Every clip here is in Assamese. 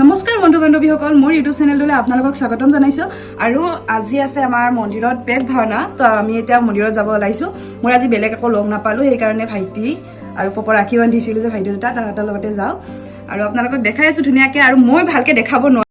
নমস্কাৰ বন্ধু বান্ধৱীসকল, মোৰ ইউটিউব চেনেলটোলৈ আপোনালোকক স্বাগতম জনাইছোঁ। আৰু আজি আছে আমাৰ মন্দিৰত পেট ভাওনা, তো আমি এতিয়া মন্দিৰত যাব ওলাইছোঁ। মোৰ আজি বেলেগ একো লগ নাপালোঁ, সেইকাৰণে ভাইটি আৰু পপৰ ৰাখি বান্ধিছিলোঁ যে ভাইটি দুটা, তাহাঁতৰ লগতে যাওঁ। আৰু আপোনালোকক দেখাই আছোঁ ধুনীয়াকৈ, আৰু মই ভালকৈ দেখাব নোৱাৰোঁ।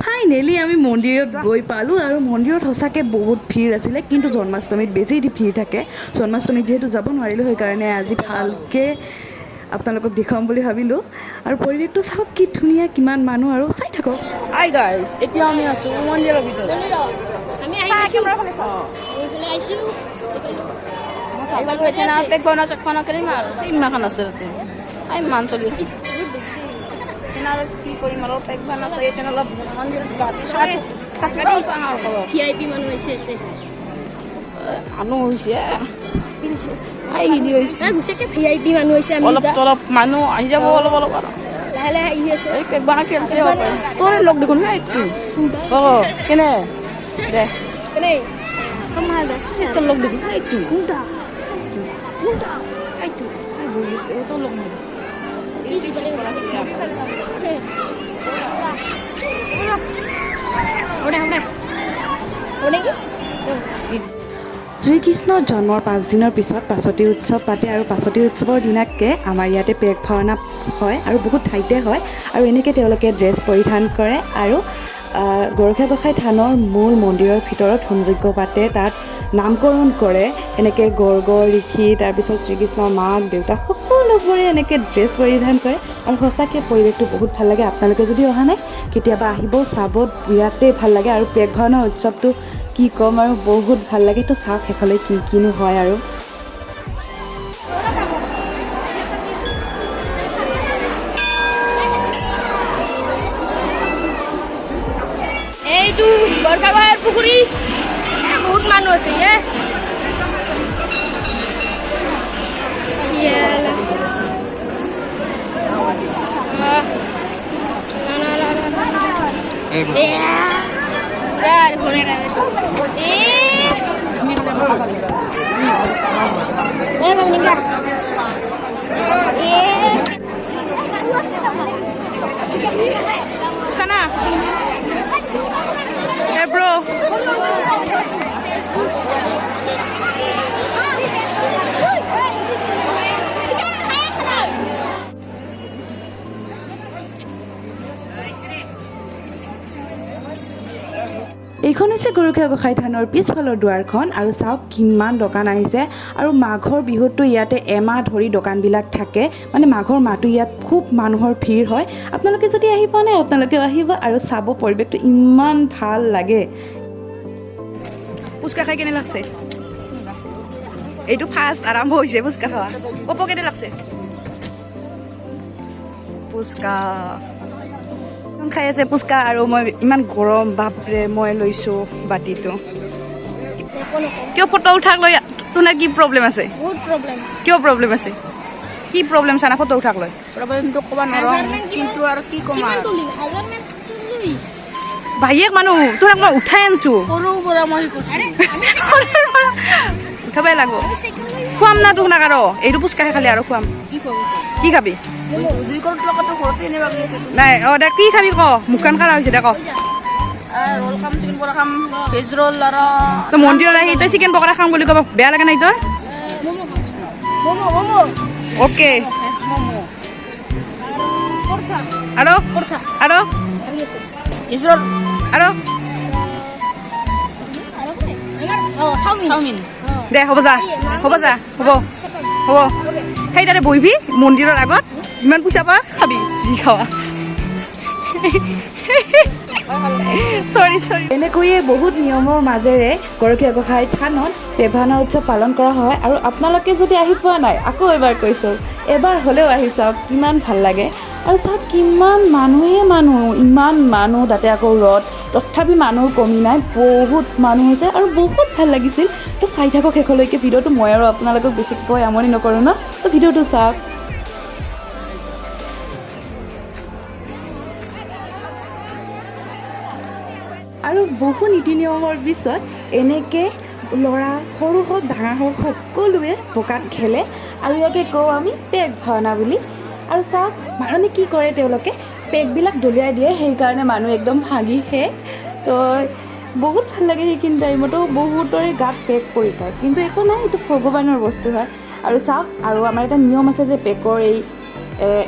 ফাইনেলি আমি মন্দিৰত গৈ পালোঁ, আৰু মন্দিৰত সঁচাকৈ বহুত ভিৰ আছিলে, কিন্তু জন্মাষ্টমীত বেছি ভিৰ থাকে। জন্মাষ্টমীত যিহেতু যাব নোৱাৰিলোঁ, সেইকাৰণে আজি ভালকৈ আপোনালোকক দেখুৱাম বুলি ভাবিলোঁ। আৰু পৰিৱেশটো চাওক কি ধুনীয়া, কিমান মানুহ, আৰু চাই থাকক। হাই গাইজ, এতিয়া আমি আছোঁ মন্দিৰৰ ভিতৰত। পেক বনাই চেকখনক খেলিম আৰু ইমান আছে তাতে ইমান চলি আছে। আৰু কি কৰিম আৰু পেক বনাই আছে এতিয়া অলপ মন্দিৰত মানুহ হৈছে, অলপ অলপ মানুহ আহি যাব, অলপ অলপ আৰু লাহে লাহে আহি আছে। এই পেক বনাই খেলছে তোৰে লগ দেখোন এইটো কেনে দে তোৰ লগ দেখোন এইটো বহি আছে তোৰ লগ শ্ৰীকৃষ্ণৰ জন্মৰ 5 দিনৰ পিছত পাছতি উৎসৱ পাতে, আৰু পাছতি উৎসৱৰ দিনাকে আমাৰ ইয়াতে পেক ভাওনা হয়, আৰু বহুত ঠাইতে হয়। আৰু এনেকৈ তেওঁলোকে ড্ৰেছ পৰিধান কৰে, আৰু গৰখীয়া গোসাঁই থানৰ মূল মন্দিৰৰ ভিতৰত হোমযজ্ঞ পাতে, তাত নামকৰণ কৰে। এনেকৈ গৰ্গ ঋষি, তাৰপিছত শ্ৰীকৃষ্ণৰ মাক দেউতাক সকলোবোৰে এনেকৈ ড্ৰেছ পৰিধান কৰে, আৰু সঁচাকৈ পৰিৱেশটো বহুত ভাল লাগে। আপোনালোকে যদি অহা নাই, কেতিয়াবা আহিব, চাব, বিৰাটেই ভাল লাগে। আৰু পেক ভাওনা উৎসৱটো কি ক'ম, আৰু বহুত ভাল লাগে। তো চাওক সেইফালে কি কিনো হয়। আৰু এইটো গৰখাগড়াৰ পুখুৰী, বহুত মানুহ আছে। Sana hey bro এইখন হৈছে গৰখীয়া গোসাঁই থানৰ পিছফালৰ দুৱাৰখন, আৰু চাওক কিমান দোকান আহিছে। আৰু মাঘৰ বিহুততো ইয়াতে এমাহ ধৰি দোকানবিলাক থাকে, মানে মাঘৰ মাহটো ইয়াত খুব মানুহৰ ভিৰ হয়। আপোনালোকে যদি আহি পোৱা নাই, আপোনালোকেও আহিব আৰু চাব, পৰিৱেশটো ইমান ভাল লাগে। ফুচকা খাই কেনে লাগছে? এইটো ফাৰ্ষ্ট আৰম্ভ হৈছে ফুচকা খোৱা। পপ কেনে লাগছে ফুচকা? খাই আছে ফুচকা, আৰু মই ইমান গৰম, বাপৰে। মই লৈছোঁ বাতিটো। কিয় ফটো উঠাক লৈ তোমাৰ কি প্ৰব্লেম আছে? কিয় প্ৰব্লেম আছে? কি প্ৰব্লেম চানা ফটো উঠাক লৈ? প্ৰব্লেমটো ক'ব নোৱাৰোঁ, কিন্তু আৰু কি ক'ম আৰু ভাইয়েক মানুহ তোৰাক মই উঠাই আনিছোঁ। সৰুৰ পৰা মই কৈছোঁ উঠাবই লাগব খুৱাম না তোক নাকাৰ এইটো পুচকাহে খালি আৰু খুৱাম কি খাবি নাই অঁ দে কি খাবি ক মুখখন কাৰা হৈছে দে ক ৰোল খাম চিকেন পকৰা খাম ভেজ ৰোল আৰু তই মন্দিৰত আহি তই চিকেন পকৰা খাম বুলি ক'ব বেয়া লাগে নাই তোৰ ম'ম' অ'কে ভেজ ম'ম' পৰঠা আৰু পৰঠা আৰু ভেজ ৰোল আৰু চাওমিন দে হ'ব যা হ'ব সেই তাতে বহিবি মন্দিৰৰ আগত যিমান পইচা পা খাবি যি খাৱা চৰি এনেকৈয়ে বহুত নিয়মৰ মাজেৰে গৰখীয়া গোঁসাই থানত পেগ ভাওনা উৎসৱ পালন কৰা হয় আৰু আপোনালোকে যদি আহি পোৱা নাই আকৌ এবাৰ কৈছোঁ এবাৰ হ'লেও আহি চাওক কিমান ভাল লাগে আৰু চাওক কিমান মানুহ ইমান মানুহ তাতে আকৌ ৰথ তথাপি মানুহ কমি নাই বহুত মানুহ হৈছে আৰু বহুত ভাল লাগিছিল তো চাই থাকক শেষলৈকে ভিডিঅ'টো মই আৰু আপোনালোকক বেছিকৈ আমনি নকৰোঁ ন তো ভিডিঅ'টো চাওক আৰু বহু নীতি নিয়মৰ পিছত এনেকৈ ল'ৰা সৰু হওক ডাঙৰ হওক সকলোৱে পকাত খেলে আৰু ইয়াকে কওঁ আমি পেগ ভাওনা বুলি আৰু চাওক মানে কি কৰে তেওঁলোকে পেগবিলাক দলিয়াই দিয়ে সেইকাৰণে মানুহ একদম ভাগিহে তো বহুত ভাল লাগে সেইখিনি টাইমতো বহুতৰে গাত পেগ পৰিছে কিন্তু একো নাই এইটো ভগৱানৰ বস্তু হয় আৰু চাওক আৰু আমাৰ এটা নিয়ম আছে যে পেকৰ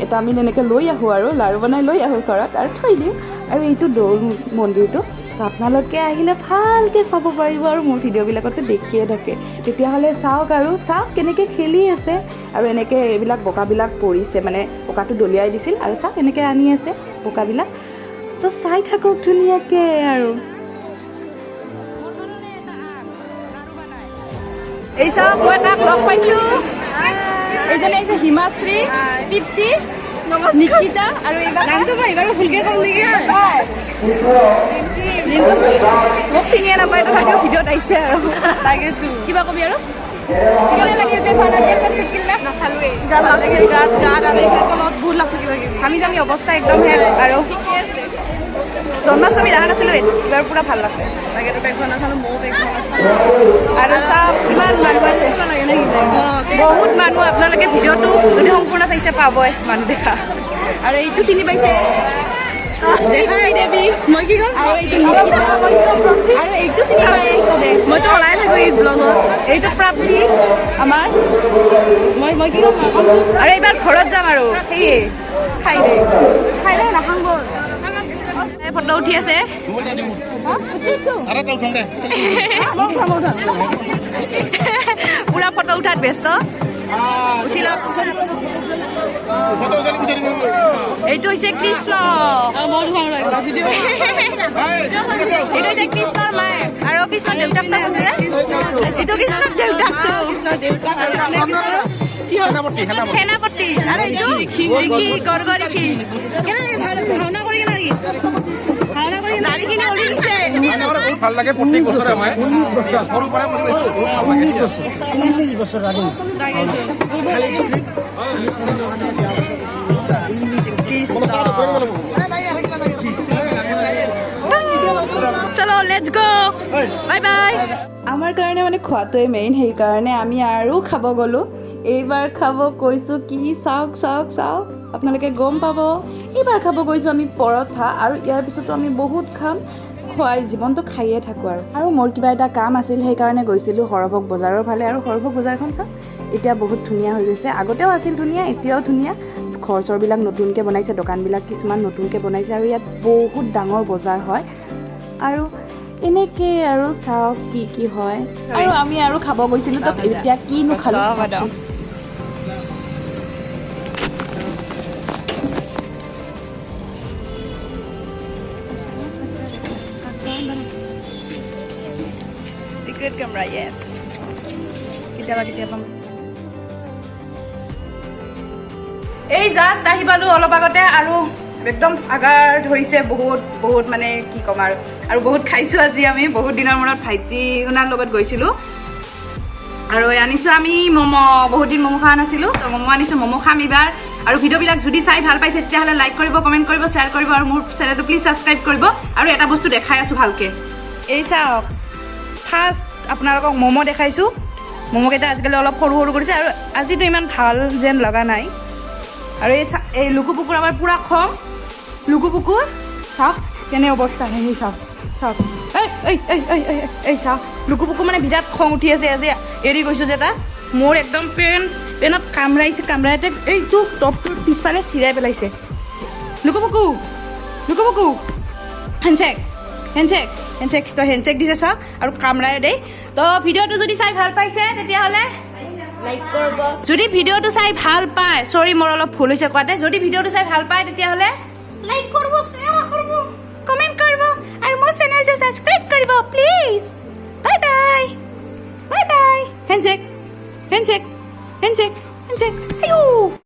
এটা আমি এনেকৈ লৈ আহোঁ আৰু লাড়ু বনাই লৈ আহোঁ ঘৰত আৰু থৈ দিওঁ আৰু এইটো দৌল মন্দিৰটো তো আপোনালোকে আহিলে ভালকৈ চাব পাৰিব আৰু মোৰ ভিডিঅ'বিলাকতো দেখিয়ে থাকে তেতিয়াহ'লে চাওক কেনেকৈ খেলি আছে আৰু এনেকৈ এইবিলাক বোকাবিলাক পৰিছে মানে বোকাটো দলিয়াই দিছিল আৰু চাওক এনেকৈ আনি আছে বোকাবিলাক তো চাই থাকক ধুনীয়াকৈ আৰু এই চাওক মই তাক লগ পাইছোঁ এইজনী আহিছে হিমাশ্ৰী তৃপ্তি নিকিতা আৰু এইবাৰ নামটো মই এইবাৰো ভুলকৈ ক'ম নেকি মোক চিনিয়ে নাপায় তথাপিও ভিডিঅ'ত আহিছে আৰু তাকেতো কিবা কবি আৰু কেনে লাগিল নাচালোৱেই বহুত লাগছে কিবা কিবি আমি যামি অৱস্থা একদম আৰু জন্মাষ্টমী দেখা নাছিলোঁ এইবাৰ পূৰা ভাল লাগছে তাকেতো পেগখন নাচালোঁ ময়ো পেগখন নাচালোঁ আৰু চাওক কিমান মানুহ আছে বহুত মানুহ আপোনালোকে ভিডিঅ'টো যদি সম্পূৰ্ণ চাইছে পাবই মানুহ দেখা আৰু এইটো চিনি পাইছে দেখাই দেৱী মই কি ক'ম আৰু এইটো নিকিতা আৰু এইটো চিনি পাই চবে মইতো ওলাই থাকোঁ এই ব্লগত এইটো প্ৰাপ্তি আমাৰ মই কি ক'ম আৰু এইবাৰ ঘৰত যাম আৰু সেয়ে খাই দে নাখাম গ'ল ফটো উঠি আছে পুৰা ফটো উঠাত ব্যস্ত উঠি লওক এইটো হৈছে কৃষ্ণ এইটো হৈছে কৃষ্ণৰ মায়ে আৰু কৃষ্ণৰ দেউতাকটো আছে এইটো কৃষ্ণৰ দেউতাকটো সেনাপতি আৰু এইটো ঋষি গড় ঋষি কেনেকৈ ভাওনা কৰি নাৰীখিনি ওলি দিছে বহুত ভাল লাগে প্ৰত্যেক বছৰে হয় সৰুৰ পৰা চলো লেটছ গো বাই বাই আমাৰ কাৰণে মানে খোৱাটোৱে মেইন সেইকাৰণে আমি আৰু খাব গ'লোঁ এইবাৰ খাব কৈছোঁ কি চাওক আপোনালোকে গম পাব এইবাৰ খাব গৈছোঁ আমি পৰঠা আৰু ইয়াৰ পিছতো আমি বহুত খাম খুৱাই জীৱনটো খায়ে থাকোঁ আৰু মোৰ কিবা এটা কাম আছিল সেইকাৰণে গৈছিলোঁ সৰভোগ বজাৰৰ ফালে আৰু সৰভোগ বজাৰখন চাওক এতিয়া বহুত ধুনীয়া হৈ গৈছে আগতেও আছিল ধুনীয়া এতিয়াও ধুনীয়া ঘৰ চৰবিলাক নতুনকৈ বনাইছে দোকানবিলাক কিছুমান নতুনকৈ বনাইছে আৰু ইয়াত বহুত ডাঙৰ বজাৰ হয় আৰু এনেকৈ আৰু চাওক কি হয় আৰু আমি আৰু খাব গৈছিলোঁ তো এতিয়া কিনো খালোঁ চিক্ৰেট কেমেৰা য়েছ কেতিয়াবা এই জাষ্ট আহি পালোঁ অলপ আগতে আৰু একদম আগাৰ ধৰিছে বহুত মানে কি ক'ম আৰু বহুত খাইছোঁ আজি আমি বহুত দিনৰ মূৰত ভাইটি শুনাৰ লগত গৈছিলোঁ আৰু আনিছোঁ আমি ম'ম' বহুত দিন ম'ম' খোৱা নাছিলোঁ তো ম'ম' আনিছোঁ ম'ম' খাম এইবাৰ আৰু ভিডিঅ'বিলাক যদি চাই ভাল পাইছে তেতিয়াহ'লে লাইক কৰিব কমেণ্ট কৰিব শ্বেয়াৰ কৰিব আৰু মোৰ চেনেলটো প্লিজ ছাবস্ক্ৰাইব কৰিব আৰু এটা বস্তু দেখাই আছোঁ ভালকৈ এই চাওক ফাৰ্ষ্ট আপোনালোকক ম'ম' দেখাইছোঁ ম'ম'কেইটা আজিকালি অলপ সৰু সৰু কৰিছে আৰু আজিতো ইমান ভাল যেন লগা নাই আৰু এই লুকু পুকুৰ আমাৰ পূৰা খং লুকু পুকুৰ চাওক কেনে অৱস্থা সেই চাওক চাওক এই চাওক লুকু পুকু মানে বিৰাট খং উঠি আছে আজি এৰি গৈছোঁ যে তাক মোৰ একদম পেনত কামৰাইতে এইটো টপটোৰ পিছফালে চিৰাই পেলাইছে লুকু পুকু হেণ্ডচেক তো হেণ্ডচেক দিছে চাওক আৰু কামৰাই দেই তো ভিডিঅ'টো যদি চাই ভাল পাইছে তেতিয়াহ'লে লাইক কৰিব যদি ভিডিঅ'টো চাই ভাল পায় চৰি মোৰ অলপ ভুল হৈছে কোৱাতে যদি ভিডিঅ'টো চাই ভাল পায় তেতিয়াহ'লে লাইক কৰিব শ্বেয়াৰ কৰিব কমেণ্ট কৰিব আৰু মোৰ চেনেলটো ছাবস্ক্ৰাইব কৰিব প্লিজ বাই বাই হেণ্ডচেক আইও